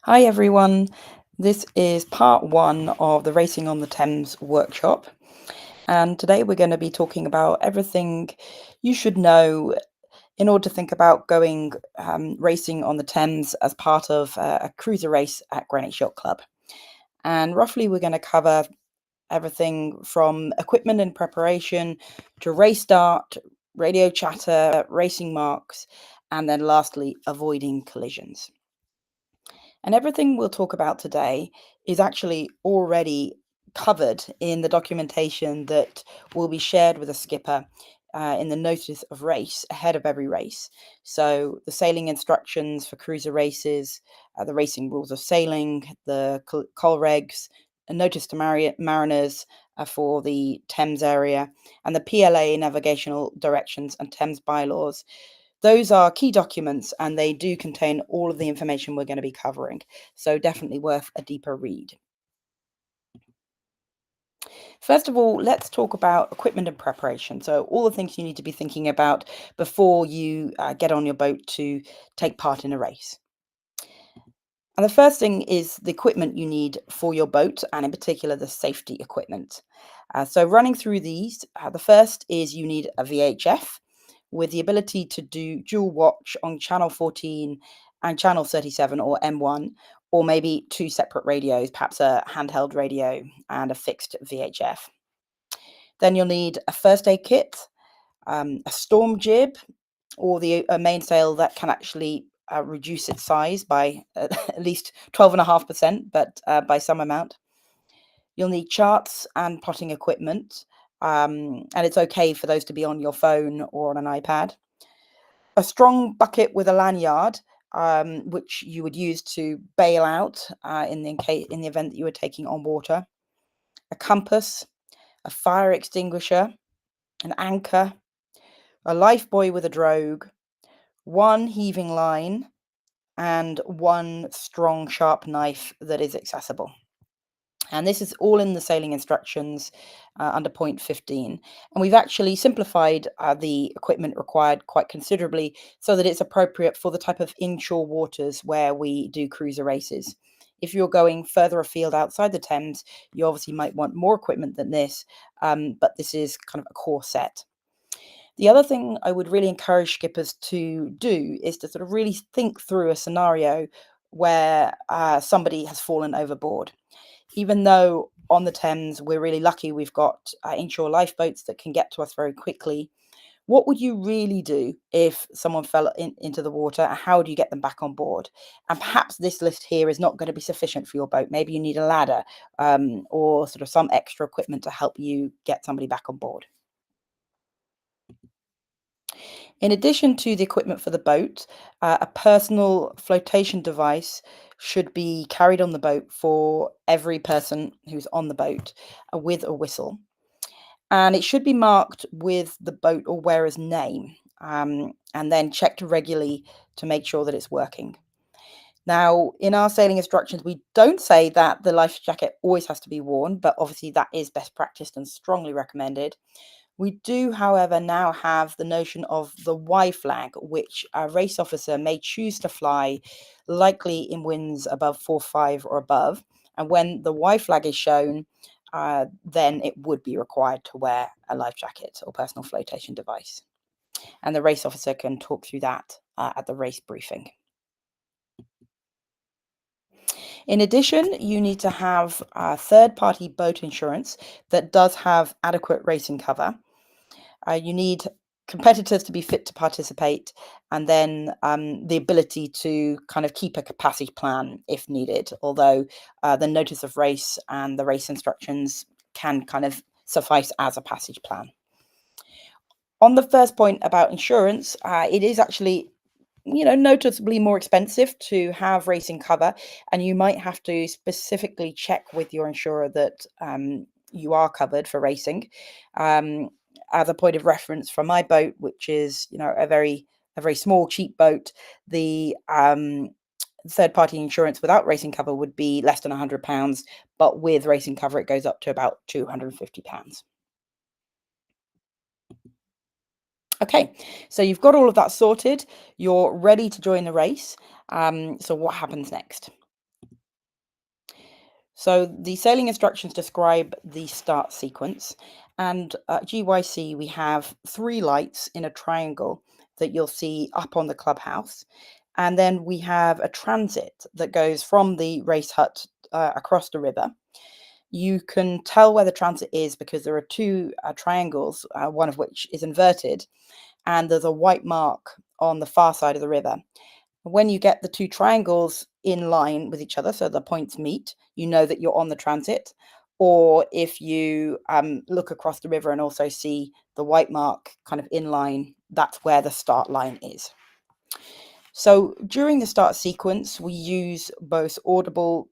Hi everyone. This is part one of the Racing on the Thames workshop. And today we're going to be talking about everything you should know in order to think about going racing on the Thames as part of a cruiser race at Greenwich Yacht Club. And roughly we're going to cover everything from equipment and preparation to race start, radio chatter, racing marks, and then lastly, avoiding collisions. And everything we'll talk about today is actually already covered in the documentation that will be shared with a skipper in the notice of race ahead of every race. So the sailing instructions for cruiser races, the racing rules of sailing, the col regs, a notice to mariners for the Thames area, and the PLA navigational directions and Thames bylaws. Those are key documents and they do contain all of the information we're going to be covering. So definitely worth a deeper read. First of all, let's talk about equipment and preparation. So all the things you need to be thinking about before you get on your boat to take part in a race. And the first thing is the equipment you need for your boat, and in particular the safety equipment. So running through these, the first is you need a VHF with the ability to do dual watch on channel 14 and channel 37 or M1, or maybe two separate radios, perhaps a handheld radio and a fixed VHF. Then you'll need a first aid kit, a storm jib, or a mainsail that can actually reduce its size by at least 12.5%, but by some amount. You'll need charts and potting equipment, and it's okay for those to be on your phone or on an iPad. A strong bucket with a lanyard, which you would use to bail out in the event that you were taking on water. A compass, a fire extinguisher, an anchor, a life buoy with a drogue, one heaving line, and one strong sharp knife that is accessible. And this is all in the sailing instructions under point 15. And we've actually simplified the equipment required quite considerably so that it's appropriate for the type of inshore waters where we do cruiser races. If you're going further afield outside the Thames, you obviously might want more equipment than this, but this is kind of a core set. The other thing I would really encourage skippers to do is to sort of really think through a scenario where somebody has fallen overboard. Even though on the Thames we're really lucky we've got inshore lifeboats that can get to us very quickly, what would you really do if someone fell into the water? How do you get them back on board? And perhaps this list here is not going to be sufficient for your boat. Maybe you need a ladder or sort of some extra equipment to help you get somebody back on board. In addition to the equipment for the boat, a personal flotation device should be carried on the boat for every person who's on the boat with a whistle. And it should be marked with the boat or wearer's name and then checked regularly to make sure that it's working. Now, in our sailing instructions, we don't say that the life jacket always has to be worn, but obviously that is best practice and strongly recommended. We do, however, now have the notion of the Y flag, which a race officer may choose to fly, likely in winds above 4-5 or above. And when the Y flag is shown, then it would be required to wear a life jacket or personal flotation device. And the race officer can talk through that at the race briefing. In addition, you need to have third-party boat insurance that does have adequate racing cover. You need competitors to be fit to participate, and then the ability to kind of keep a passage plan if needed, although the notice of race and the race instructions can kind of suffice as a passage plan. On the first point about insurance, it is actually noticeably more expensive to have racing cover, and you might have to specifically check with your insurer that you are covered for racing. As a point of reference from my boat, which is a very small cheap boat, the third party insurance without racing cover would be less than £100, but with racing cover it goes up to about £250. Okay, so you've got all of that sorted. You're ready to join the race. So what happens next? So the sailing instructions describe the start sequence, and at GYC we have three lights in a triangle that you'll see up on the clubhouse, and then we have a transit that goes from the race hut across the river. You can tell where the transit is because there are two triangles, one of which is inverted, and there's a white mark on the far side of the river. When you get the two triangles in line with each other, so the points meet, you know that you're on the transit. Or if you look across the river and also see the white mark kind of in line, that's where the start line is. So during the start sequence, we use both audible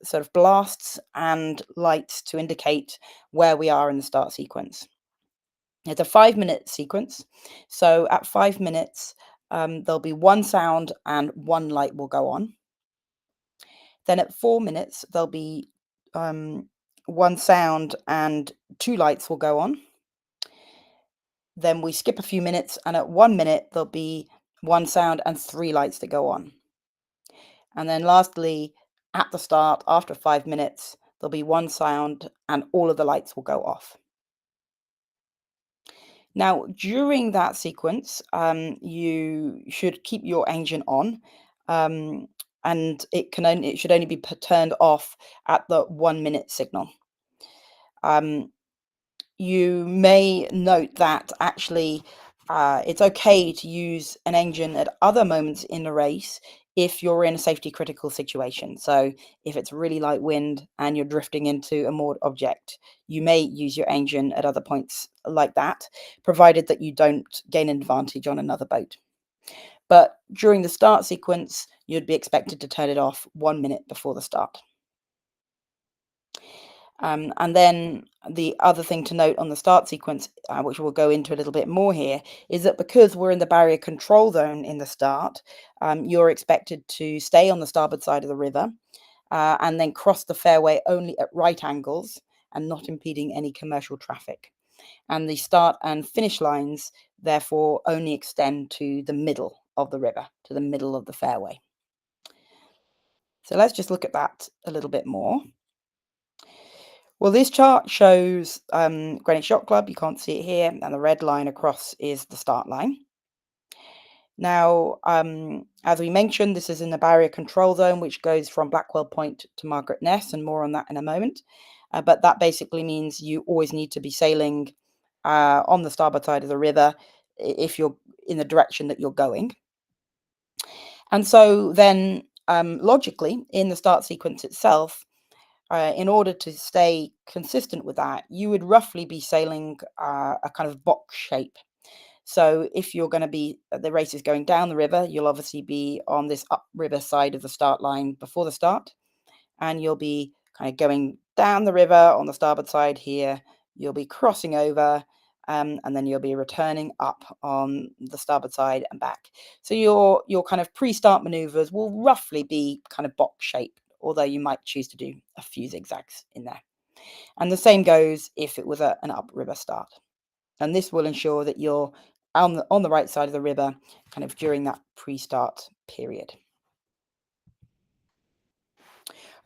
sort of blasts and lights to indicate where we are in the start sequence. It's a 5 minute sequence. So at 5 minutes, there'll be one sound and one light will go on. Then at 4 minutes, there'll be one sound and two lights will go on. Then we skip a few minutes, and at 1 minute, there'll be one sound and three lights that go on. And then lastly, at the start, after 5 minutes, there'll be one sound and all of the lights will go off. Now, during that sequence, you should keep your engine on, um, and it should only be turned off at the 1 minute signal. Um, you may note that actually it's okay to use an engine at other moments in the race if you're in a safety critical situation. So if it's really light wind and you're drifting into a moored object, you may use your engine at other points like that, provided that you don't gain an advantage on another boat. But during the start sequence, you'd be expected to turn it off 1 minute before the start. And then the other thing to note on the start sequence, which we'll go into a little bit more here, is that because we're in the barrier control zone in the start, you're expected to stay on the starboard side of the river and then cross the fairway only at right angles and not impeding any commercial traffic. And the start and finish lines, therefore, only extend to the middle of the river, to the middle of the fairway. So let's just look at that a little bit more. Well, this chart shows Greenwich Yacht Club. You can't see it here, and the red line across is the start line. Now, as we mentioned, this is in the barrier control zone, which goes from Blackwell Point to Margaret Ness, and more on that in a moment. But that basically means you always need to be sailing on the starboard side of the river if you're in the direction that you're going. And so then, logically, in the start sequence itself, in order to stay consistent with that, you would roughly be sailing a kind of box shape. So if you're going to be, the race is going down the river, you'll obviously be on this upriver side of the start line before the start, and you'll be kind of going down the river on the starboard side here. You'll be crossing over, and then you'll be returning up on the starboard side and back. So your kind of pre-start maneuvers will roughly be kind of box shape, although you might choose to do a few zigzags in there. And the same goes if it was an upriver start. And this will ensure that you're on the right side of the river kind of during that pre-start period.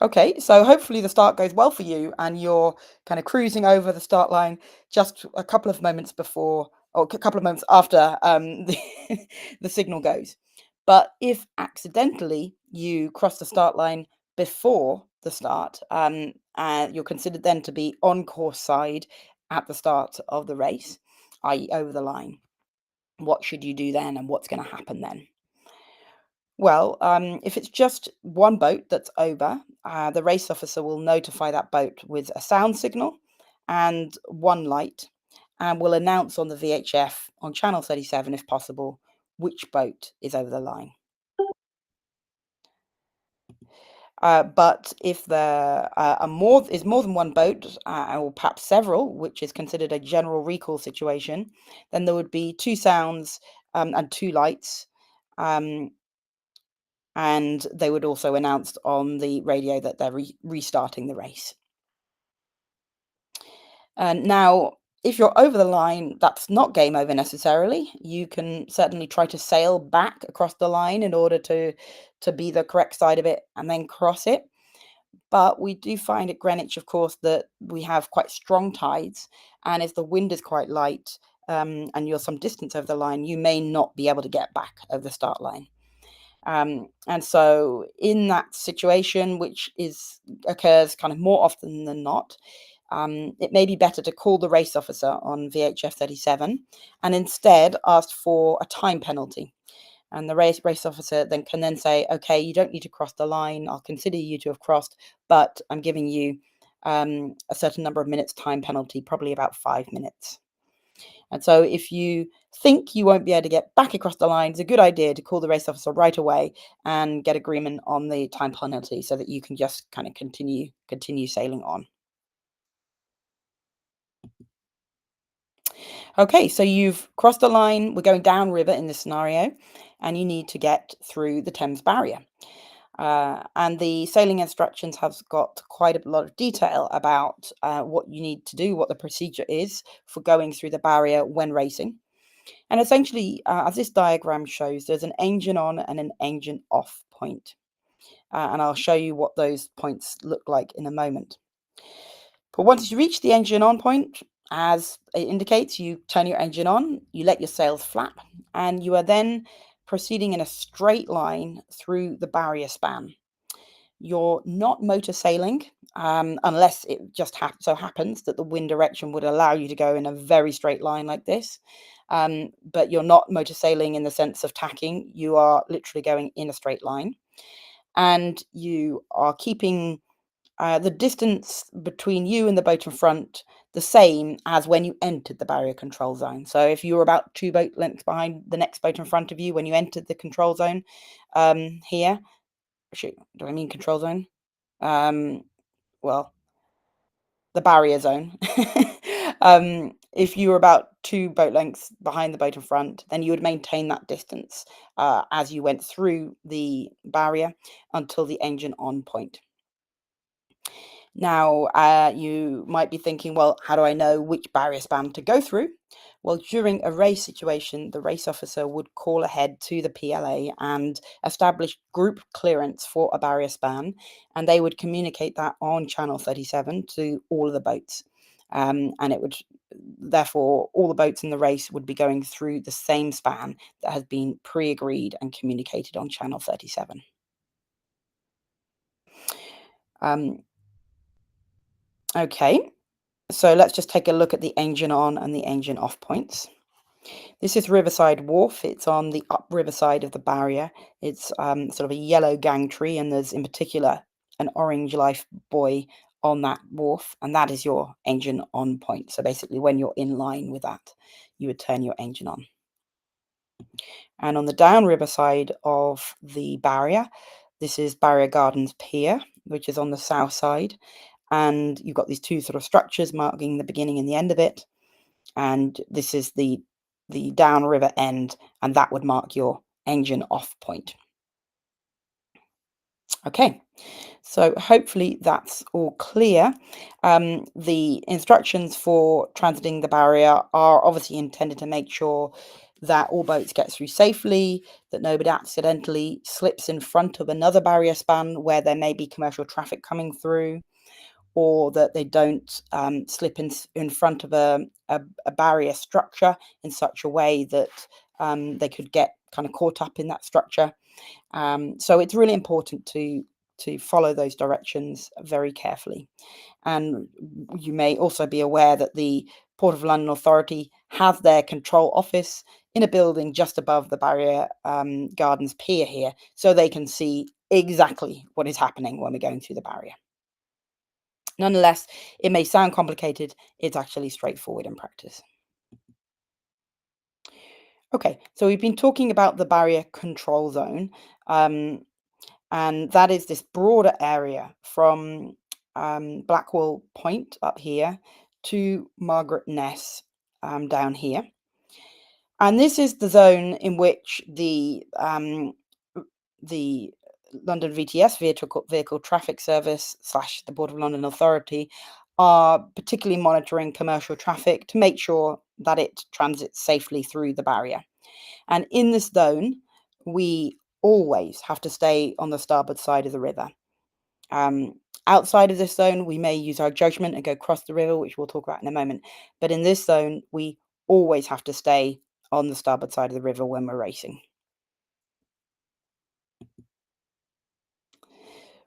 Okay, so hopefully the start goes well for you and you're kind of cruising over the start line just a couple of moments before or a couple of moments after the signal goes. But if accidentally you cross the start line before the start, you're considered then to be on course side at the start of the race, i.e. over the line. What should you do then and what's going to happen then? Well, if it's just one boat that's over, the race officer will notify that boat with a sound signal and one light, and will announce on the VHF on channel 37, if possible, which boat is over the line. But if there is more than one boat, or perhaps several, which is considered a general recall situation, then there would be two sounds and two lights. And they would also announce on the radio that they're restarting the race. And now, if you're over the line, that's not game over necessarily. You can certainly try to sail back across the line in order to be the correct side of it and then cross it. But we do find at Greenwich, of course, that we have quite strong tides, and if the wind is quite light, and you're some distance over the line, you may not be able to get back over the start line. And so in that situation, which is occurs kind of more often than not, it may be better to call the race officer on VHF 37 and instead ask for a time penalty. And the race officer then can then say, okay, you don't need to cross the line. I'll consider you to have crossed, but I'm giving you a certain number of minutes time penalty, probably about 5 minutes. And so if you think you won't be able to get back across the line, it's a good idea to call the race officer right away and get agreement on the time penalty so that you can just kind of continue sailing on. Okay, so you've crossed the line, we're going downriver in this scenario, and you need to get through the Thames barrier. And the sailing instructions have got quite a lot of detail about what you need to do, what the procedure is for going through the barrier when racing. And essentially, as this diagram shows, there's an engine on and an engine off point. And I'll show you what those points look like in a moment. But once you reach the engine on point, as it indicates, you turn your engine on, you let your sails flap, and you are then proceeding in a straight line through the barrier span. You're not motor sailing, unless it just so happens that the wind direction would allow you to go in a very straight line like this. But you're not motor sailing in the sense of tacking. You are literally going in a straight line. And you are keeping the distance between you and the boat in front the same as when you entered the barrier control zone. So if you were about 2 boat lengths behind the next boat in front of you when you entered the control zone, here, shoot, do I mean control zone? Um, well, the barrier zone. If you were about 2 boat lengths behind the boat in front, then you would maintain that distance as you went through the barrier until the engine on point. Now, you might be thinking, well, how do I know which barrier span to go through? Well, during a race situation, the race officer would call ahead to the PLA and establish group clearance for a barrier span, and they would communicate that on channel 37 to all of the boats. And it would, therefore, all the boats in the race would be going through the same span that has been pre agreed and communicated on channel 37. Um, okay, so let's just take a look at the engine on and the engine off points. This is Riverside Wharf. It's on the upriver side of the barrier. It's sort of a yellow gangtree, and there's in particular an orange life buoy on that wharf, and that is your engine on point. So basically, when you're in line with that, you would turn your engine on. And on the downriver side of the barrier, this is Barrier Gardens Pier, which is on the south side. And you've got these two sort of structures marking the beginning and the end of it. And this is the downriver end, and that would mark your engine off point. Okay, so hopefully that's all clear. The instructions for transiting the barrier are obviously intended to make sure that all boats get through safely, that nobody accidentally slips in front of another barrier span where there may be commercial traffic coming through, or that they don't slip in front of a barrier structure in such a way that they could get kind of caught up in that structure. So it's really important to follow those directions very carefully. And you may also be aware that the Port of London Authority has their control office in a building just above the Barrier Gardens Pier here, so they can see exactly what is happening when we're going through the barrier. Nonetheless, it may sound complicated, it's actually straightforward in practice. Okay, so we've been talking about the barrier control zone, and that is this broader area from Blackwall Point up here to Margaret Ness down here. And this is the zone in which the London VTS, Vehicle Traffic Service / the Port of London Authority, are particularly monitoring commercial traffic to make sure that it transits safely through the barrier. And in this zone, we always have to stay on the starboard side of the river. Outside of this zone, we may use our judgment and go across the river, which we'll talk about in a moment. But in this zone, we always have to stay on the starboard side of the river when we're racing.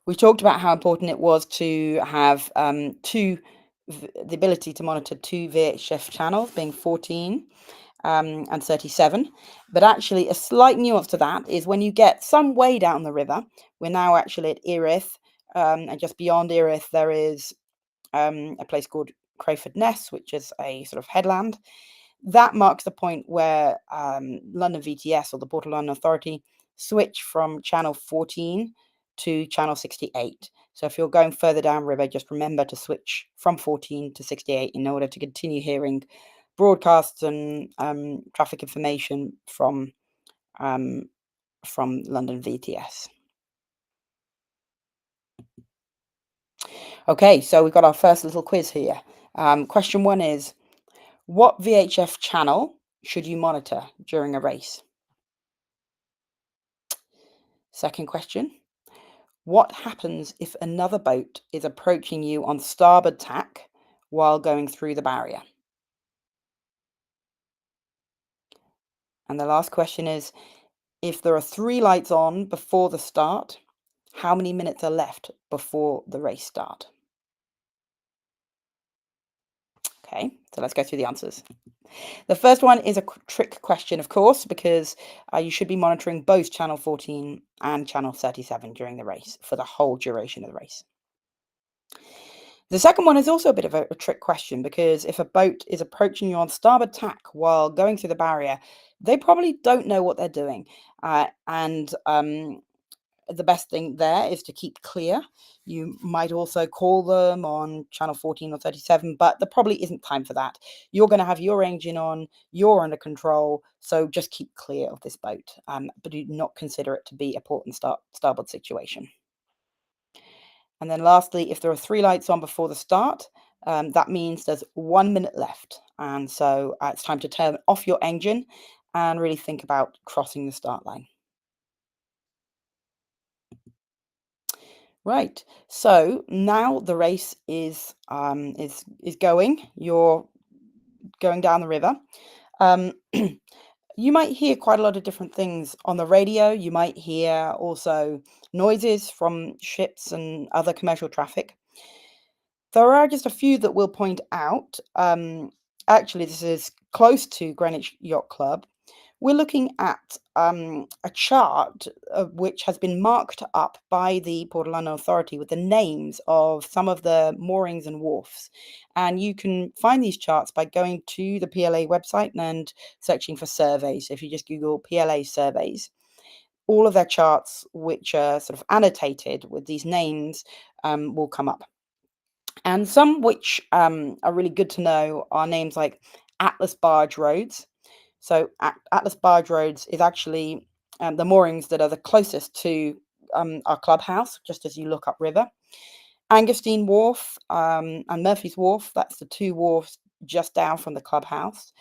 We talked about how important it was to have the ability to monitor two VHF channels, being 14 and 37. But actually, a slight nuance to that is when you get some way down the river, we're now actually at Erith, and just beyond Erith, there is a place called Crayford Ness, which is a sort of headland. That marks the point where London VTS, or the Port of London Authority, switch from channel 14 to channel 68. So if you're going further downriver, just remember to switch from 14 to 68 in order to continue hearing broadcasts and traffic information um, from London VTS. Okay, so we've got our first little quiz here. Question 1 is, what VHF channel should you monitor during a race? Second question, what happens if another boat is approaching you on starboard tack while going through the barrier? And the last question is, if there are 3 lights on before the start, how many minutes are left before the race start? Okay, so let's go through the answers. The first one is a trick question, of course, because you should be monitoring both channel 14 and channel 37 during the race for the whole duration of the race. The second one is also a bit of a trick question, because if a boat is approaching you on starboard tack while going through the barrier, they probably don't know what they're doing. And the best thing there is to keep clear. You might also call them on channel 14 or 37, but there probably isn't time for that. You're going to have your engine on, you're under control, so just keep clear of this boat, but do not consider it to be a port and starboard situation. And then lastly, if there are 3 lights on before the start, that means there's 1 minute left. And so it's time to turn off your engine and really think about crossing the start line. Right. So now the race is going. You're going down the river. Um, you might hear quite a lot of different things on the radio. You might hear also noises from ships and other commercial traffic. There are just a few that we'll point out. Actually, this is close to Greenwich Yacht Club. We're looking at a chart which has been marked up by the Port of London Authority with the names of some of the moorings and wharfs. And you can find these charts by going to the PLA website and searching for surveys. If you just Google PLA surveys, all of their charts, which are sort of annotated with these names, will come up. And some which are really good to know are names like Atlas Barge Roads. So Atlas Barge Roads is actually the moorings that are the closest to our clubhouse, just as you look upriver. Angerstein Wharf and Murphy's Wharf, that's the 2 wharfs just down from the clubhouse.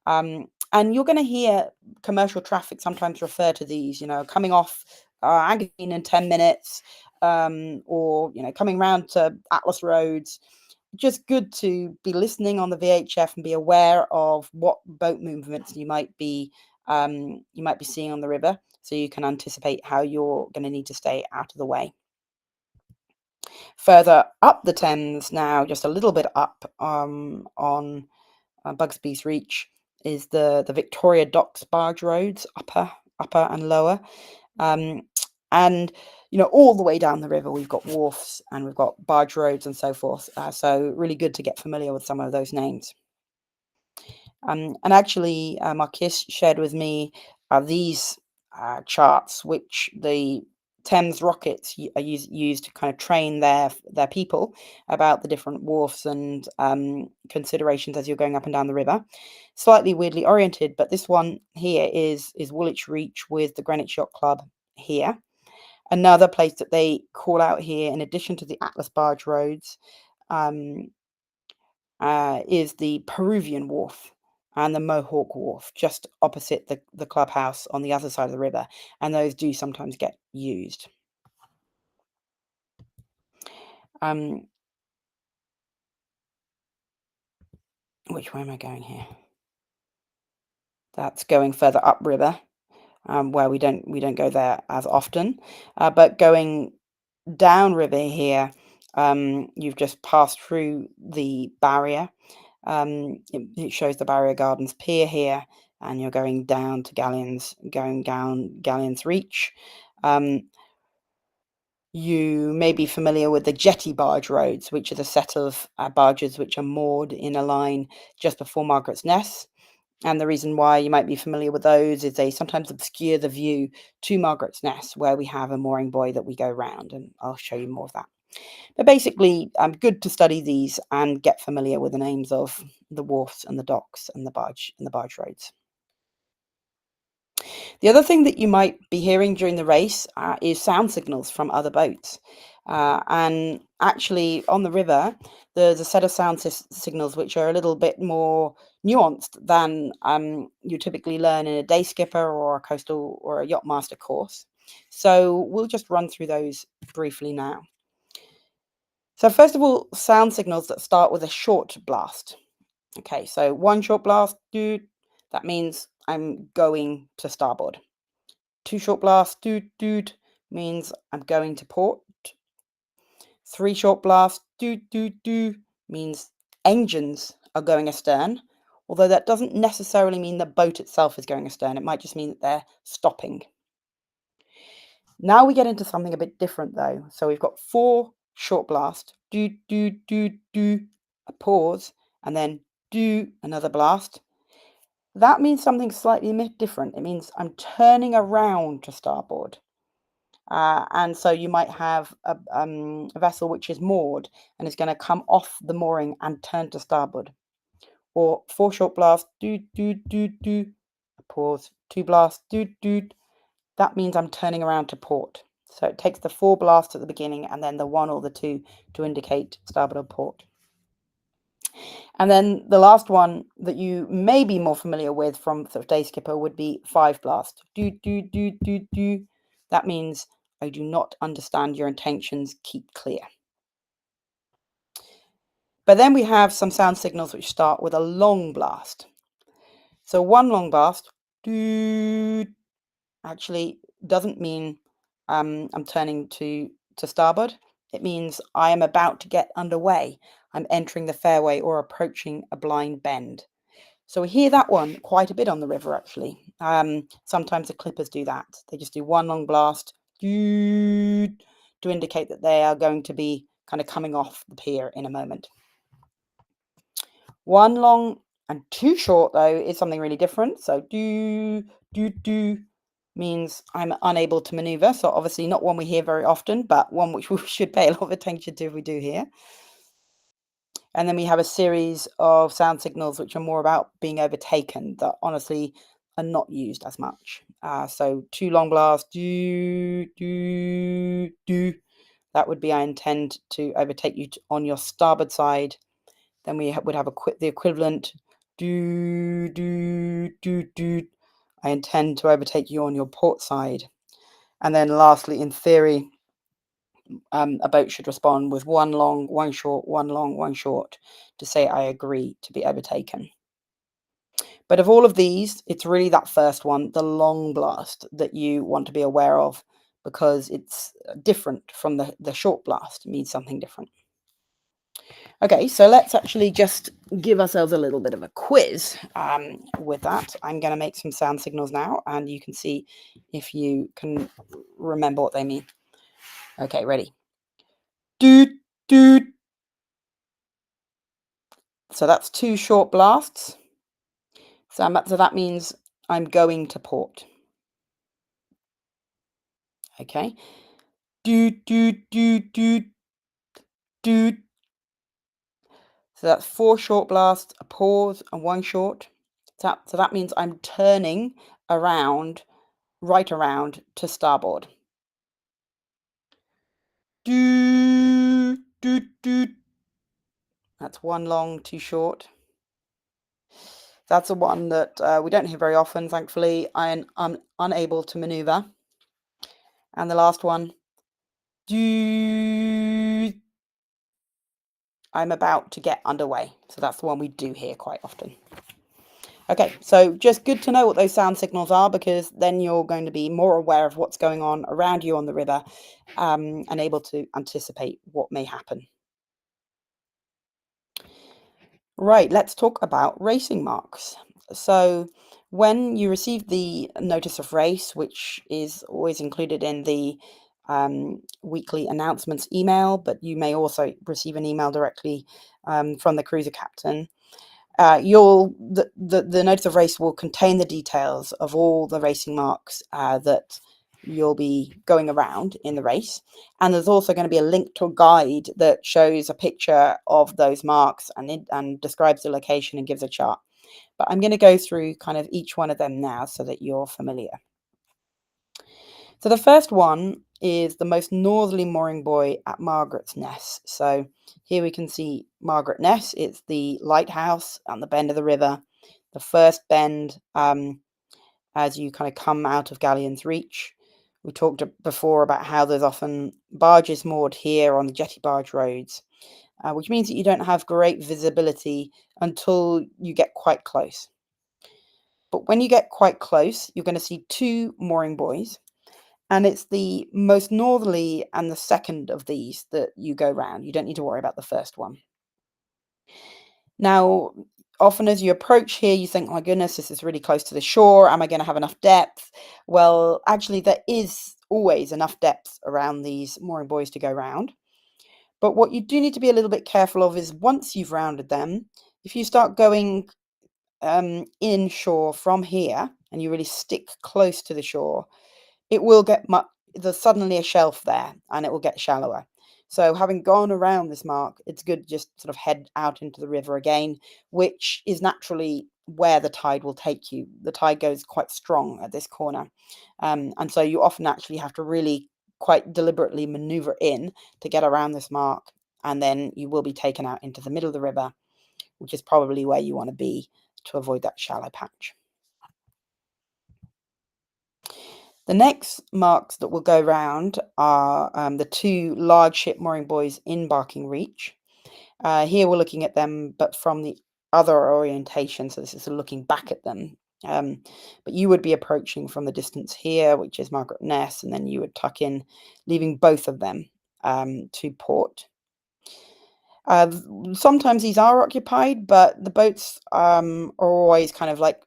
And you're going to hear commercial traffic sometimes refer to these, coming off Angerstein in 10 minutes, or, coming round to Atlas Roads. Just good to be listening on the VHF and be aware of what boat movements you might be seeing on the river, so you can anticipate how you're going to need to stay out of the way. Further up the Thames now, just a little bit up on Bugsby's Reach, is the Victoria Docks barge roads, upper and lower. And all the way down the river, we've got wharfs and we've got barge roads and so forth. So really good to get familiar with some of those names. And actually, Marquis shared with me these charts, which the Thames Rockets are used to kind of train their people about the different wharfs and considerations as you're going up and down the river. Slightly weirdly oriented, but this one here is Woolwich Reach with the Greenwich Yacht Club here. Another place that they call out here, in addition to the Atlas Barge Roads, is the Peruvian Wharf and the Mohawk Wharf, just opposite the clubhouse on the other side of the river. And those do sometimes get used. Um, which way am I going here? That's going further upriver, where we don't go there as often. But going downriver here, you've just passed through the barrier. It shows the Barrier Gardens Pier here, and you're going down to going down Galleons Reach. Um, you may be familiar with the jetty barge roads, which are the set of barges which are moored in a line just before Margaret's Ness. And the reason why you might be familiar with those is they sometimes obscure the view to Margaret's Ness, where we have a mooring buoy that we go round, and I'll show you more of that. But basically, good to study these and get familiar with the names of the wharfs and the docks and the barge roads. The other thing that you might be hearing during the race is sound signals from other boats. And actually, on the river, there's a set of signals which are a little bit more nuanced than you typically learn in a day skipper or a coastal or a yacht master course. So we'll just run through those briefly now. So first of all, sound signals that start with a short blast. Okay, so one short blast, dude, that means I'm going to starboard. Two short blasts, dude, means I'm going to port. Three short blasts, do, means engines are going astern, although that doesn't necessarily mean the boat itself is going astern. It might just mean that they're stopping. Now we get into something a bit different though. So we've got four short blast, do, a pause, and then do another blast. That means something slightly different. It means I'm turning around to starboard. And so you might have a vessel which is moored and is going to come off the mooring and turn to starboard. Or four short blasts, do, a pause, two blasts, do. That means I'm turning around to port. So it takes the four blasts at the beginning and then the one or the two to indicate starboard or port. And then the last one that you may be more familiar with from sort of day skipper would be five blast. Do. That means I do not understand your intentions. Keep clear. But then we have some sound signals which start with a long blast. So one long blast, do, actually doesn't mean I'm turning to starboard. It means I am about to get underway. I'm entering the fairway or approaching a blind bend. So we hear that one quite a bit on the river, actually. Sometimes the clippers do that. They just do one long blast to indicate that they are going to be kind of coming off the pier in a moment. One long and two short, though, is something really different. So do means I'm unable to maneuver. So obviously not one we hear very often, but one which we should pay a lot of attention to if we do hear. And then we have a series of sound signals which are more about being overtaken that honestly are not used as much. So two long blasts, do. That would be I intend to overtake you on your starboard side. Then we would have the equivalent, do. I intend to overtake you on your port side. And then lastly, in theory, a boat should respond with one long, one short, one long, one short to say, I agree to be overtaken. But of all of these, it's really that first one, the long blast, that you want to be aware of because it's different from the short blast. It means something different. Okay, so let's actually just give ourselves a little bit of a quiz with that. I'm going to make some sound signals now, and you can see if you can remember what they mean. Okay, ready? Doot, doot. So that's two short blasts. So that means I'm going to port. Okay. Doot, doot, doot, doot, doot. So that's four short blasts, a pause, and one short. So that means I'm turning around, right around to starboard. Doot, doot, doot. That's one long, two short. That's the one that we don't hear very often, thankfully. I'm unable to maneuver. And the last one, doot. I'm about to get underway. So that's the one we do hear quite often. Okay, so just good to know what those sound signals are, because then you're going to be more aware of what's going on around you on the river, and able to anticipate what may happen. Right, let's talk about racing marks. So when you receive the notice of race, which is always included in the weekly announcements email, but you may also receive an email directly from the cruiser captain. The notice of race will contain the details of all the racing marks that you'll be going around in the race, and there's also going to be a link to a guide that shows a picture of those marks and describes the location and gives a chart. But I'm going to go through kind of each one of them now so that you're familiar. So the first one is the most northerly mooring buoy at Margaret's Ness. So here we can see Margaret Ness. It's the lighthouse on the bend of the river, the first bend as you kind of come out of Galleon's Reach. We talked before about how there's often barges moored here on the jetty barge roads, which means that you don't have great visibility until you get quite close. But when you get quite close, you're going to see two mooring buoys. And it's the most northerly and the second of these that you go round. You don't need to worry about the first one. Now, often as you approach here, you think, oh my goodness, this is really close to the shore. Am I going to have enough depth? Well, actually, there is always enough depth around these mooring buoys to go round. But what you do need to be a little bit careful of is once you've rounded them, if you start going inshore from here and you really stick close to the shore, it will get there's suddenly a shelf there and it will get shallower. So having gone around this mark, it's good to just sort of head out into the river again, which is naturally where the tide will take you. The tide goes quite strong at this corner. And so you often actually have to really quite deliberately maneuver in to get around this mark. And then you will be taken out into the middle of the river, which is probably where you want to be to avoid that shallow patch. The next marks that will go round are the two large ship mooring buoys in Barking Reach. Here we're looking at them, but from the other orientation, so this is looking back at them. But you would be approaching from the distance here, which is Margaret Ness, and then you would tuck in, leaving both of them to port. Sometimes these are occupied, but the boats are always kind of like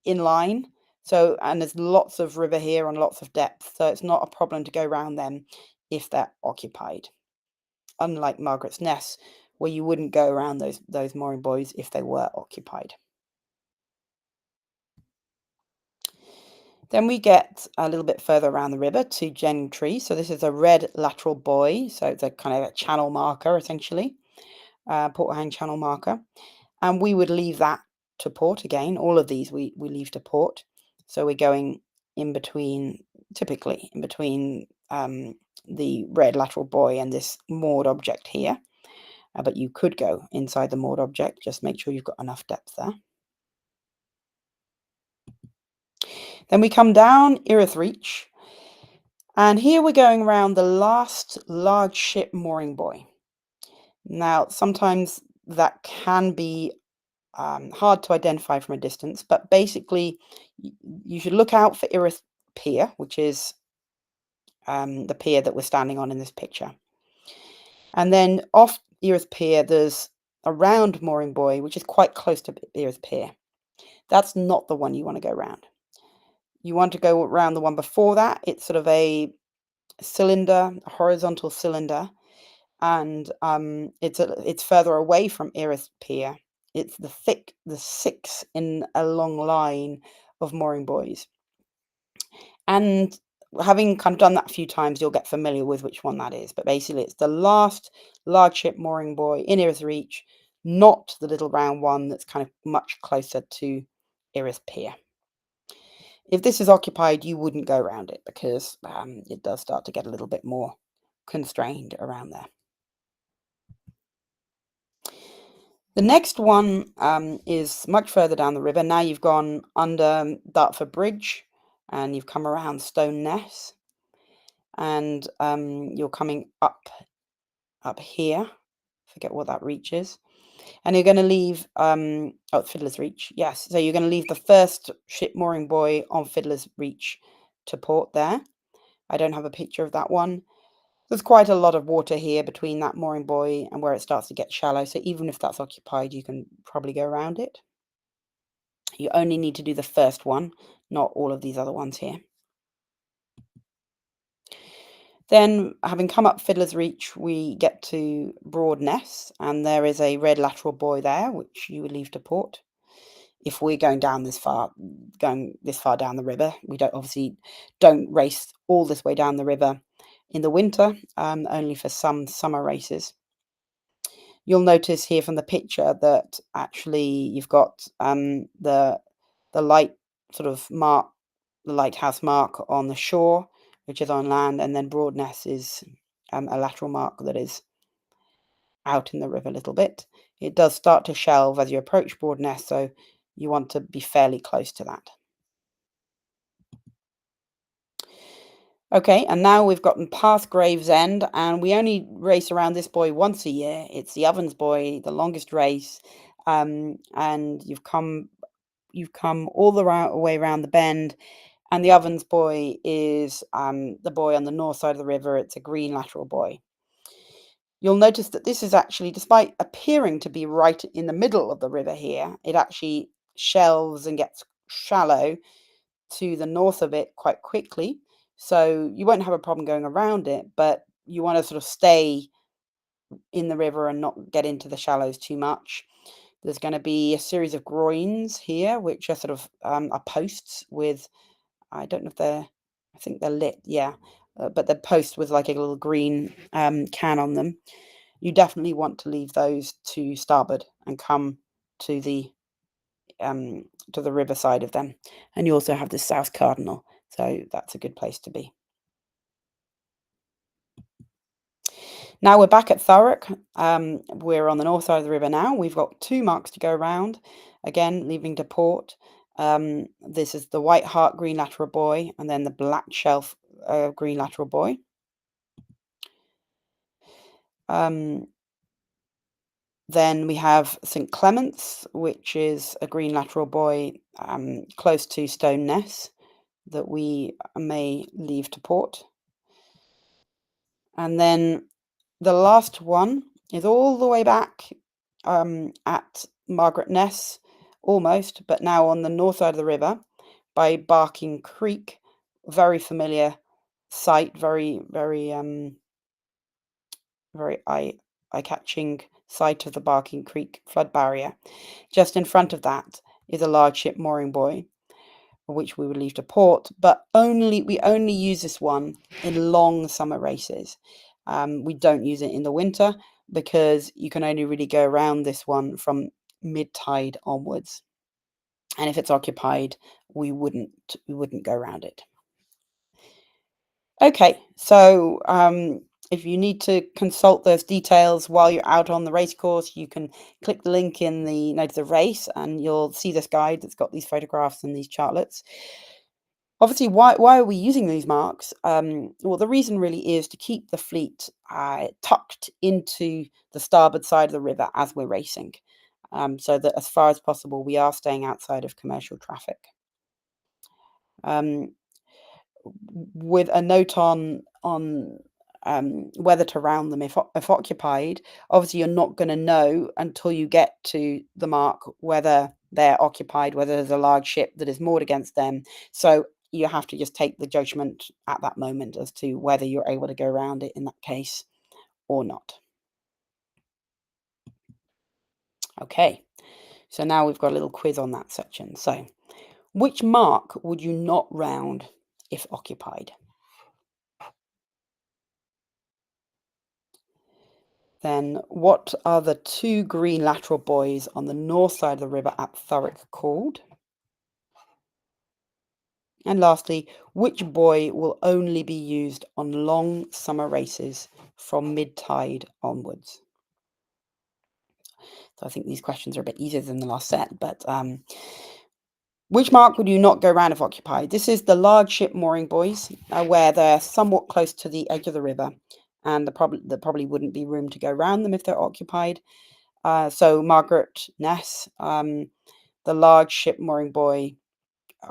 in line. So, and there's lots of river here and lots of depth, so it's not a problem to go around them if they're occupied. Unlike Margaret's Ness, where you wouldn't go around those mooring buoys if they were occupied. Then we get a little bit further around the river to Gentry. So this is a red lateral buoy, so it's a kind of a channel marker essentially, Port Hang channel marker, and we would leave that to port again. All of these we leave to port. So we're going in between, typically in between the red lateral buoy and this moored object here. But you could go inside the moored object, just make sure you've got enough depth there. Then we come down Erith Reach, and here we're going around the last large ship mooring buoy. Now, sometimes that can be hard to identify from a distance, but basically you should look out for Erith Pier, which is the pier that we're standing on in this picture. And then off Erith Pier, there's a round mooring buoy, which is quite close to Erith Pier. That's not the one you want to go around. You want to go around the one before that. It's sort of a cylinder, a horizontal cylinder, and it's further away from Erith Pier. It's the six in a long line of mooring buoys. And having kind of done that a few times, you'll get familiar with which one that is. But basically, it's the last large ship mooring buoy in Erith Reach, not the little round one that's kind of much closer to Erith Pier. If this is occupied, you wouldn't go around it because it does start to get a little bit more constrained around there. The next one is much further down the river. Now you've gone under Dartford Bridge and you've come around Stone Ness, and you're coming up here forget what that reach is. And you're going to leave, oh, Fiddler's Reach. Yes. So you're going to leave the first ship mooring buoy on Fiddler's Reach to port there. I don't have a picture of that one. There's quite a lot of water here between that mooring buoy and where it starts to get shallow. So even if that's occupied, you can probably go around it. You only need to do the first one, not all of these other ones here. Then, having come up Fiddler's Reach, we get to Broadness, and there is a red lateral buoy there, which you would leave to port. If we're going this far down the river, we don't race all this way down the river in the winter, only for some summer races. You'll notice here from the picture that actually you've got the light sort of mark, the lighthouse mark on the shore, which is on land, and then Broadness is a lateral mark that is out in the river a little bit. It does start to shelve as you approach Broadness, so you want to be fairly close to that. Okay, and now we've gotten past Gravesend, and we only race around this buoy once a year. It's the Ovens buoy, the longest race, and you've come all the way around the bend. And the Ovens buoy is the buoy on the north side of the river. It's a green lateral buoy. You'll notice that this is actually, despite appearing to be right in the middle of the river here, it actually shelves and gets shallow to the north of it quite quickly. So you won't have a problem going around it, but you want to sort of stay in the river and not get into the shallows too much. There's going to be a series of groins here, which are sort of are posts with, I don't know if I think they're lit, yeah, but they're posts with like a little green can on them. You definitely want to leave those to starboard and come to the river side of them. And you also have the South Cardinal, so that's a good place to be. Now we're back at Thurrock. We're on the north side of the river now. We've got 2 marks to go around, again leaving to port. This is the White Hart green lateral buoy, and then the Black Shelf green lateral buoy. Then we have St Clement's, which is a green lateral buoy close to Stone Ness that we may leave to port. And then the last one is all the way back at Margaret Ness, almost, but now on the north side of the river by Barking Creek. Very familiar site, very, very, very eye-catching site of the Barking Creek flood barrier. Just in front of that is a large ship mooring buoy, which we would leave to port, but we only use this one in long summer races. We don't use it in the winter because you can only really go around this one from mid-tide onwards. And if it's occupied, we wouldn't go around it. Okay, so if you need to consult those details while you're out on the race course, you can click the link in the note of the race and you'll see this guide that's got these photographs and these chartlets. Obviously, why are we using these marks? Well, the reason really is to keep the fleet tucked into the starboard side of the river as we're racing, so that as far as possible, we are staying outside of commercial traffic. With a note on whether to round them if occupied. Obviously, you're not going to know until you get to the mark whether they're occupied, whether there's a large ship that is moored against them. So you have to just take the judgment at that moment as to whether you're able to go around it in that case or not. Okay, so now we've got a little quiz on that section. So, which mark would you not round if occupied? Then what are the 2 green lateral buoys on the north side of the river at Thurrock called? And lastly, which buoy will only be used on long summer races from mid-tide onwards? So I think these questions are a bit easier than the last set, but which mark would you not go round if occupied? This is the large ship mooring buoys, where they're somewhat close to the edge of the river, and there probably wouldn't be room to go around them if they're occupied. So Margaret Ness, the large ship mooring buoy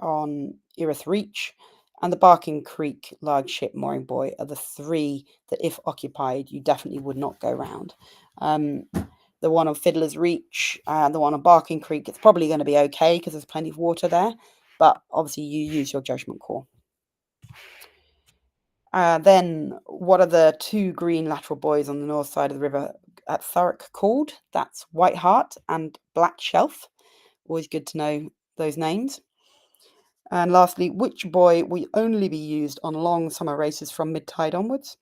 on Erith Reach, and the Barking Creek large ship mooring buoy are the three that, if occupied, you definitely would not go round. The one on Fiddler's Reach and the one on Barking Creek, it's probably going to be okay because there's plenty of water there, but obviously you use your judgment call. Then, what are the two green lateral buoys on the north side of the river at Thurrock called? That's White Hart and Black Shelf. Always good to know those names. And lastly, which buoy will only be used on long summer races from mid-tide onwards?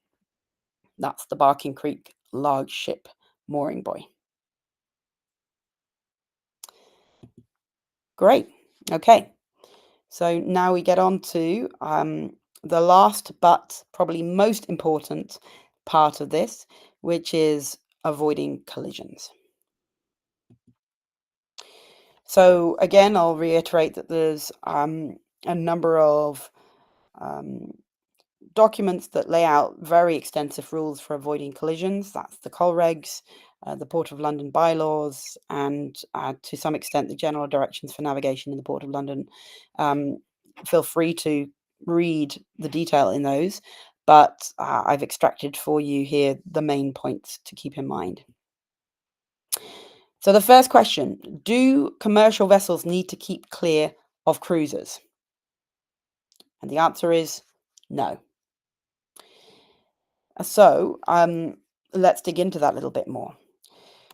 That's the Barking Creek large ship mooring buoy. Great. Okay. So now we get on to the last but probably most important part of this, which is avoiding collisions. So again, I'll reiterate that there's a number of documents that lay out very extensive rules for avoiding collisions. That's the Coll Regs, the Port of London bylaws, and to some extent the general directions for navigation in the Port of London. Feel free to read the detail in those, but I've extracted for you here the main points to keep in mind. So the first question, do commercial vessels need to keep clear of cruisers? And the answer is no. So let's dig into that a little bit more.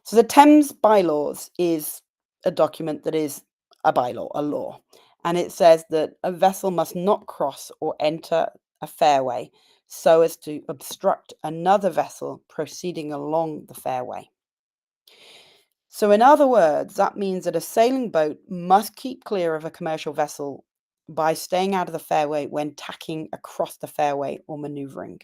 So the Thames bylaws is a document that is a bylaw, a law, and it says that a vessel must not cross or enter a fairway so as to obstruct another vessel proceeding along the fairway. So in other words, that means that a sailing boat must keep clear of a commercial vessel by staying out of the fairway when tacking across the fairway or maneuvering.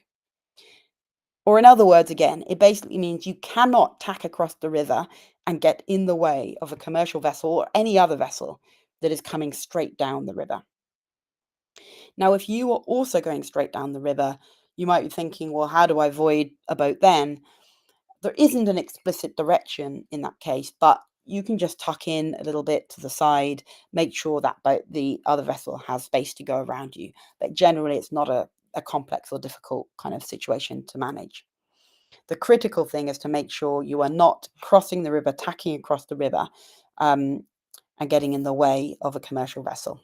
Or in other words, again, it basically means you cannot tack across the river and get in the way of a commercial vessel or any other vessel that is coming straight down the river. Now, if you are also going straight down the river, you might be thinking, well, how do I avoid a boat then? There isn't an explicit direction in that case, but you can just tuck in a little bit to the side, make sure that the other vessel has space to go around you. But generally, it's not a complex or difficult kind of situation to manage. The critical thing is to make sure you are not crossing the river, tacking across the river, and getting in the way of a commercial vessel.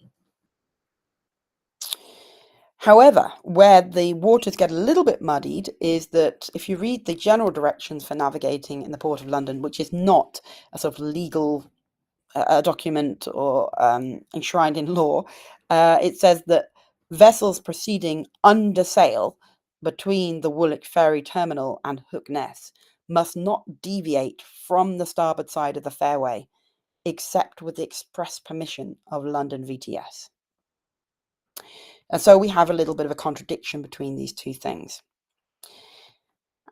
However, where the waters get a little bit muddied is that if you read the general directions for navigating in the Port of London, which is not a sort of legal document or enshrined in law, it says that vessels proceeding under sail between the Woolwich Ferry Terminal and Hook Ness must not deviate from the starboard side of the fairway, except with the express permission of London VTS. And so we have a little bit of a contradiction between these two things.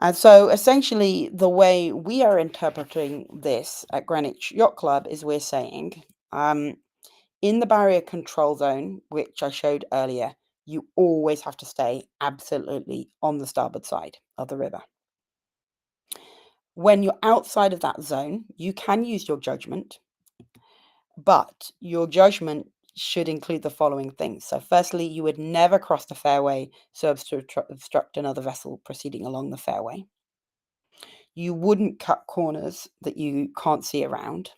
And so essentially the way we are interpreting this at Greenwich Yacht Club is we're saying, in the barrier control zone, which I showed earlier, you always have to stay absolutely on the starboard side of the river. When you're outside of that zone, you can use your judgment, but your judgment should include the following things. So firstly, you would never cross the fairway so as to obstruct another vessel proceeding along the fairway. You wouldn't cut corners that you can't see around.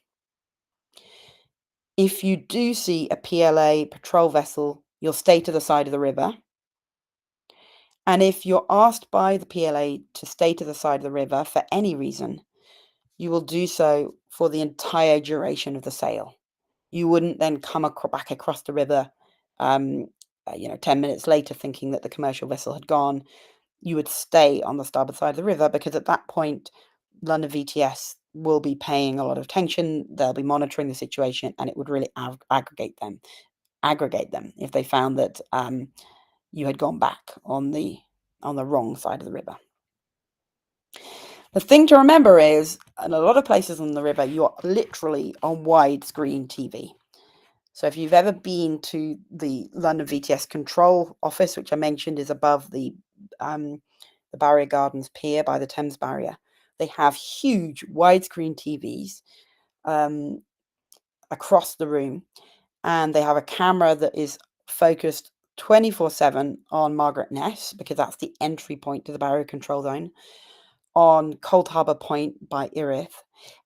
If you do see a PLA patrol vessel, you'll stay to the side of the river. And if you're asked by the PLA to stay to the side of the river for any reason, you will do so for the entire duration of the sail. You wouldn't then come back across the river, 10 minutes later thinking that the commercial vessel had gone. You would stay on the starboard side of the river because at that point, London VTS will be paying a lot of attention. They'll be monitoring the situation, and it would really aggregate them if they found that you had gone back on the wrong side of the river. The thing to remember is, in a lot of places on the river, you are literally on widescreen TV. So if you've ever been to the London VTS control office, which I mentioned is above the the Barrier Gardens Pier by the Thames Barrier. They have huge widescreen TVs um, across the room, and they have a camera that is focused 24/7 on Margaret Ness, because that's the entry point to the barrier control zone, on Cold Harbour Point by Erith,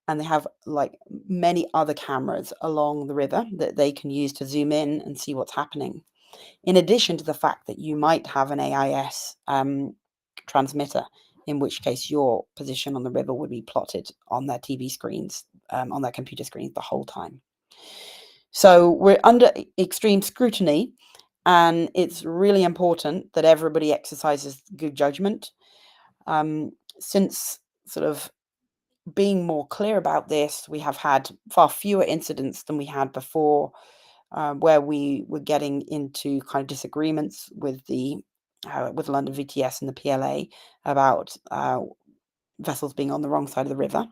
and they have like many other cameras along the river that they can use to zoom in and see what's happening. In addition to the fact that you might have an AIS transmitter, in which case your position on the river would be plotted on their TV screens, on their computer screens the whole time. So we're under extreme scrutiny, and it's really important that everybody exercises good judgment. Since sort of being more clear about this, we have had far fewer incidents than we had before, where we were getting into kind of disagreements with the with London VTS and the PLA about vessels being on the wrong side of the river.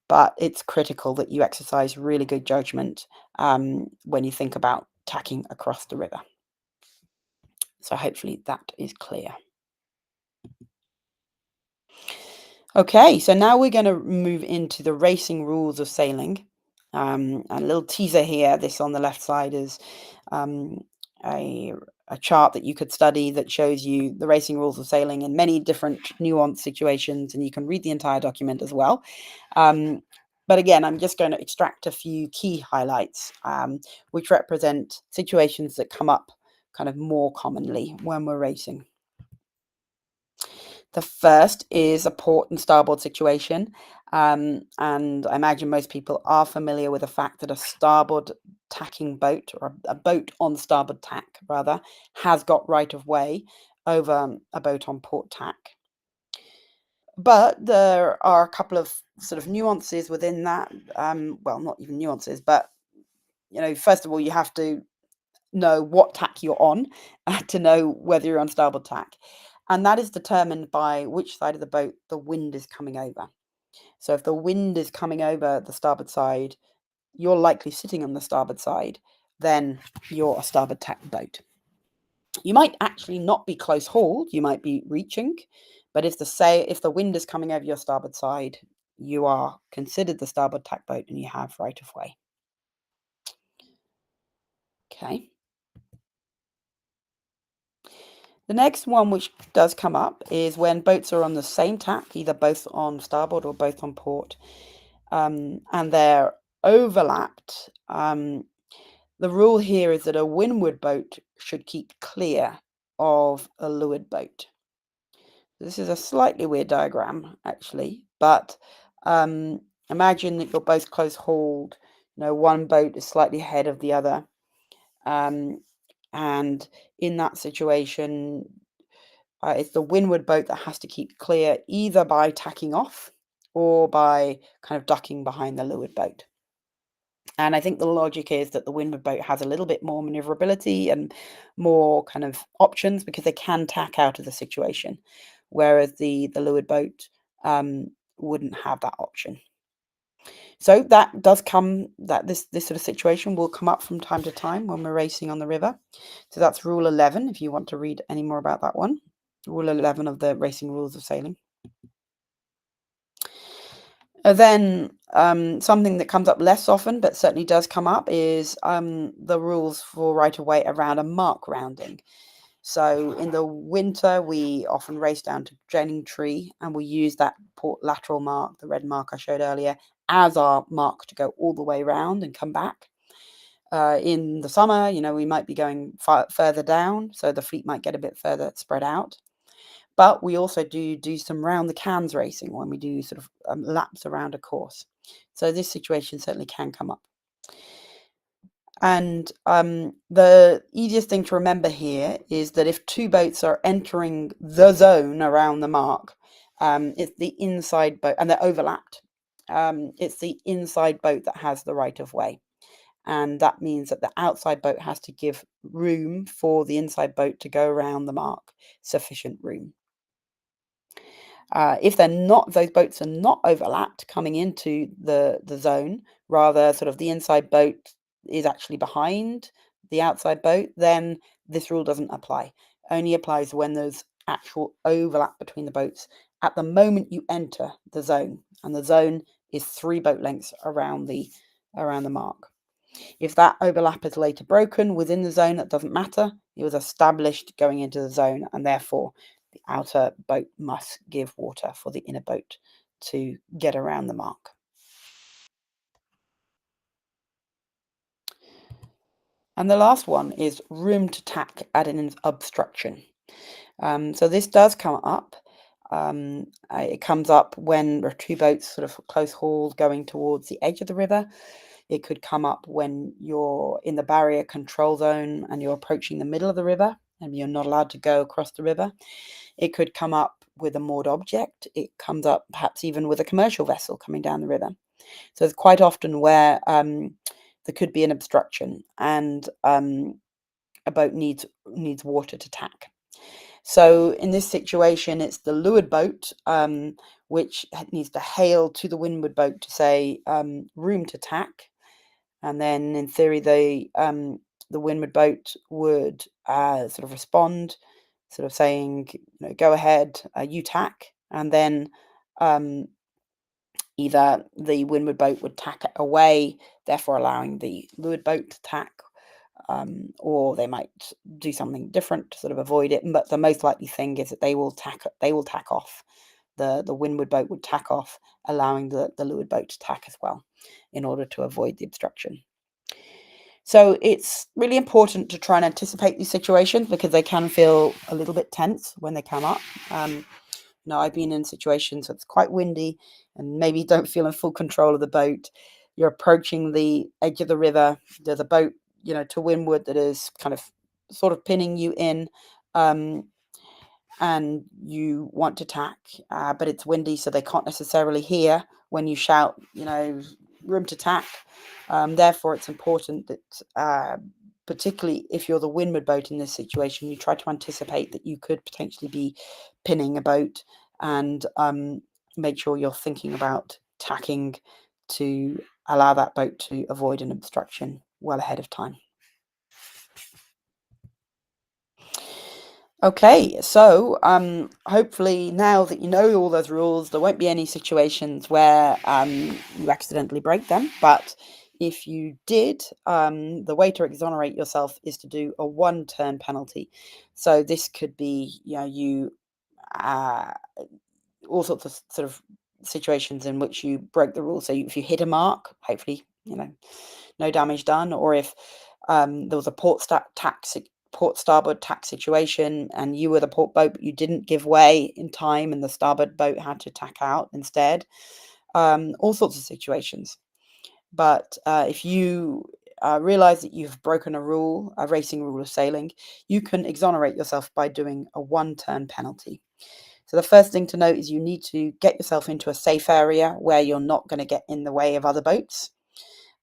But it's critical that you exercise really good judgment when you think about tacking across the river. So hopefully that is clear. Okay, so now we're going to move into the racing rules of sailing. A little teaser here. This on the left side is a chart that you could study that shows you the racing rules of sailing in many different nuanced situations, and you can read the entire document as well. But again, I'm just going to extract a few key highlights, which represent situations that come up kind of more commonly when we're racing. The first is a port and starboard situation. And I imagine most people are familiar with the fact that a starboard tacking boat, or a boat on starboard tack rather, has got right of way over a boat on port tack. But there are a couple of sort of nuances within that. Well, not even nuances, but first of all, you have to know what tack you're on to know whether you're on starboard tack. And that is determined by which side of the boat the wind is coming over. So if the wind is coming over the starboard side, you're likely sitting on the starboard side, then you're a starboard tack boat. You might actually not be close hauled, you might be reaching, but if the wind is coming over your starboard side, you are considered the starboard tack boat and you have right of way. Okay. The next one which does come up is when boats are on the same tack, either both on starboard or both on port, and they're overlapped. The rule here is that a windward boat should keep clear of a leeward boat. This is a slightly weird diagram, actually, but imagine that you're both close hauled. One boat is slightly ahead of the other, and in that situation, it's the windward boat that has to keep clear, either by tacking off or by kind of ducking behind the leeward boat. And I think the logic is that the windward boat has a little bit more maneuverability and more kind of options because they can tack out of the situation, whereas the leeward boat wouldn't have that option. So that does come, that this sort of situation will come up from time to time when we're racing on the river. So that's rule 11, if you want to read any more about that one. Rule 11 of the racing rules of sailing. Then something that comes up less often, but certainly does come up, is the rules for right of way around a mark rounding. So in the winter, we often race down to Tree, and we use that port lateral mark, the red mark I showed earlier, as our mark to go all the way around and come back. In the summer, we might be going further down, so the fleet might get a bit further spread out. But we also do some round the cans racing when we do sort of laps around a course. So this situation certainly can come up. And the easiest thing to remember here is that if two boats are entering the zone around the mark, it's the inside boat, and they're overlapped. It's the inside boat that has the right of way. And that means that the outside boat has to give room for the inside boat to go around the mark, sufficient room. If those boats are not overlapped coming into the zone, rather sort of the inside boat is actually behind the outside boat, then this rule doesn't apply. Only applies when there's actual overlap between the boats at the moment you enter the zone, and the zone is 3 boat lengths around the mark. If that overlap is later broken within the zone, that doesn't matter. It was established going into the zone, and therefore the outer boat must give water for the inner boat to get around the mark. And the last one is room to tack at an obstruction. So this does come up. It comes up when there are two boats sort of close hauled going towards the edge of the river. It could come up when you're in the barrier control zone and you're approaching the middle of the river and you're not allowed to go across the river. It could come up with a moored object. It comes up perhaps even with a commercial vessel coming down the river. So it's quite often where there could be an obstruction and a boat needs water to tack. So in this situation, it's the leeward boat which needs to hail to the windward boat to say room to tack, and then in theory the windward boat would sort of respond, sort of saying, go ahead, you tack, and then um, either the windward boat would tack away, therefore allowing the leeward boat to tack, or they might do something different to sort of avoid it. But the most likely thing is that they will tack off. The windward boat would tack off, allowing the leeward boat to tack as well, in order to avoid the obstruction. So it's really important to try and anticipate these situations because they can feel a little bit tense when they come up. I've been in situations where it's quite windy and maybe you don't feel in full control of the boat. You're approaching the edge of the river. There's a boat, to windward that is kind of sort of pinning you in, and you want to tack, but it's windy, so they can't necessarily hear when you shout, room to tack. Therefore, it's important that, particularly if you're the windward boat in this situation, you try to anticipate that you could potentially be pinning a boat and make sure you're thinking about tacking to allow that boat to avoid an obstruction well ahead of time. Okay, so hopefully now that you know all those rules, there won't be any situations where you accidentally break them. But if you did, the way to exonerate yourself is to do a one-turn penalty. So this could be, all sorts of sort of situations in which you broke the rules. So if you hit a mark, hopefully, no damage done, or if there was a port starboard tack situation and you were the port boat but you didn't give way in time and the starboard boat had to tack out instead, all sorts of situations. But if you realize that you've broken a racing rule of sailing, you can exonerate yourself by doing a one-turn penalty. So the first thing to note is you need to get yourself into a safe area where you're not going to get in the way of other boats.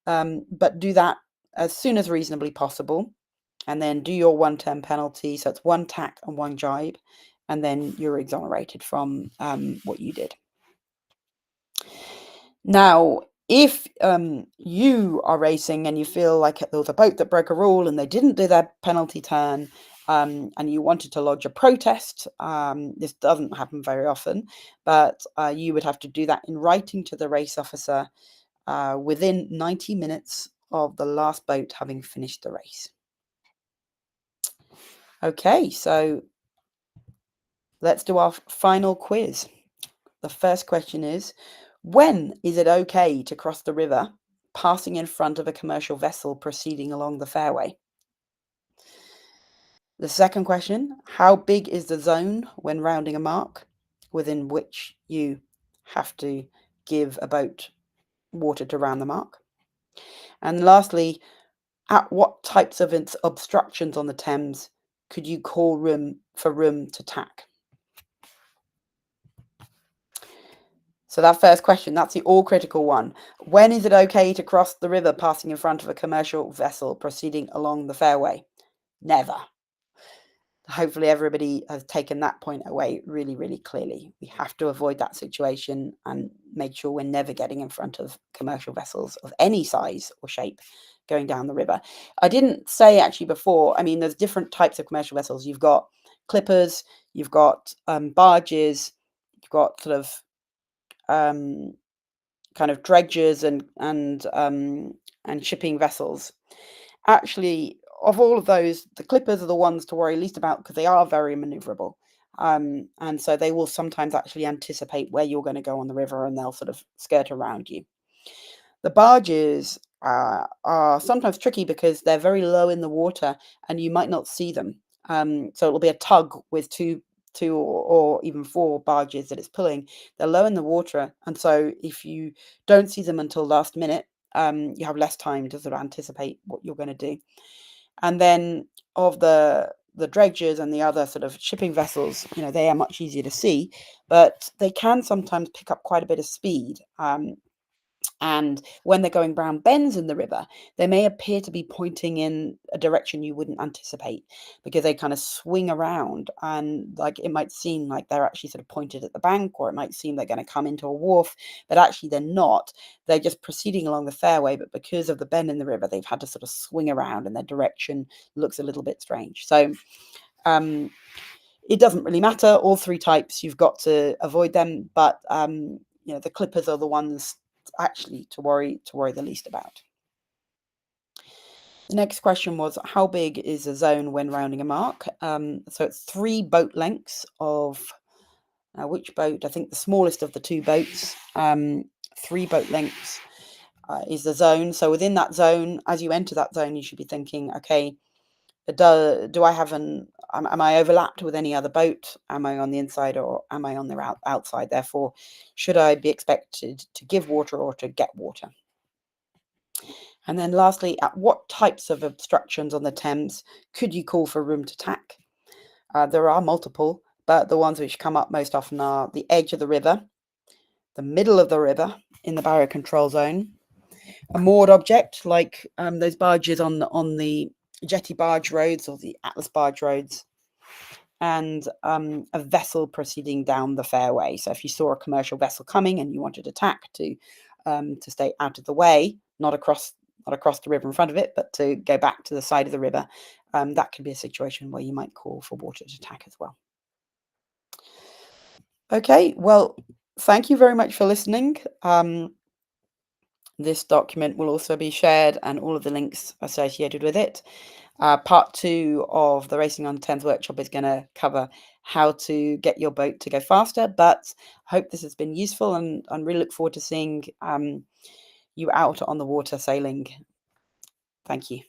But do that as soon as reasonably possible, and then do your one-turn penalty. So it's one tack and one jibe, and then you're exonerated from what you did. Now, if you are racing and you feel like there was a boat that broke a rule and they didn't do their penalty turn, and you wanted to lodge a protest, this doesn't happen very often, but you would have to do that in writing to the race officer within 90 minutes of the last boat having finished the race. Okay, so let's do our final quiz. The first question is, when is it okay to cross the river passing in front of a commercial vessel proceeding along the fairway? The second question, how big is the zone when rounding a mark within which you have to give a boat water to round the mark? And lastly, at what types of obstructions on the Thames could you call room to tack? So that first question, that's the all critical one. When is it okay to cross the river passing in front of a commercial vessel proceeding along the fairway? Never. Hopefully everybody has taken that point away really, really clearly. We have to avoid that situation and make sure we're never getting in front of commercial vessels of any size or shape going down the river. I didn't say actually before, I mean, there's different types of commercial vessels. You've got clippers, you've got barges, you've got sort of um, kind of dredgers and shipping vessels. Actually, of all of those, the clippers are the ones to worry least about because they are very maneuverable. And so they will sometimes actually anticipate where you're going to go on the river and they'll sort of skirt around you. The barges are sometimes tricky because they're very low in the water and you might not see them. So it'll be a tug with two or even four barges that it's pulling. They're low in the water, and so if you don't see them until last minute, you have less time to sort of anticipate what you're going to do. And then of the dredgers and the other sort of shipping vessels, they are much easier to see, but they can sometimes pick up quite a bit of speed. And when they're going round bends in the river, they may appear to be pointing in a direction you wouldn't anticipate because they kind of swing around and like it might seem like they're actually sort of pointed at the bank, or it might seem they're going to come into a wharf, but actually they're not. They're just proceeding along the fairway, but because of the bend in the river, they've had to sort of swing around and their direction looks a little bit strange. So it doesn't really matter. All three types, you've got to avoid them, but the clippers are the ones actually to worry the least about. The next question was, how big is a zone when rounding a mark? So it's 3 boat lengths of which boat? I think the smallest of the 2 boats. 3 boat lengths is the zone. So within that zone, as you enter that zone, you should be thinking, okay, do I have am I overlapped with any other boat? Am I on the inside or am I on the outside? Therefore, should I be expected to give water or to get water? And then lastly, at what types of obstructions on the Thames could you call for room to tack? There are multiple, but the ones which come up most often are the edge of the river, the middle of the river in the barrier control zone, a moored object like those barges on the jetty barge roads or the Atlas barge roads, and a vessel proceeding down the fairway. So if you saw a commercial vessel coming and you wanted to tack to stay out of the way, not across the river in front of it, but to go back to the side of the river, that could be a situation where you might call for water to tack as well. Okay, well, thank you very much for listening. This document will also be shared and all of the links associated with it. Part 2 of the Racing on Thames workshop is going to cover how to get your boat to go faster, but I hope this has been useful and really look forward to seeing you out on the water sailing. Thank you.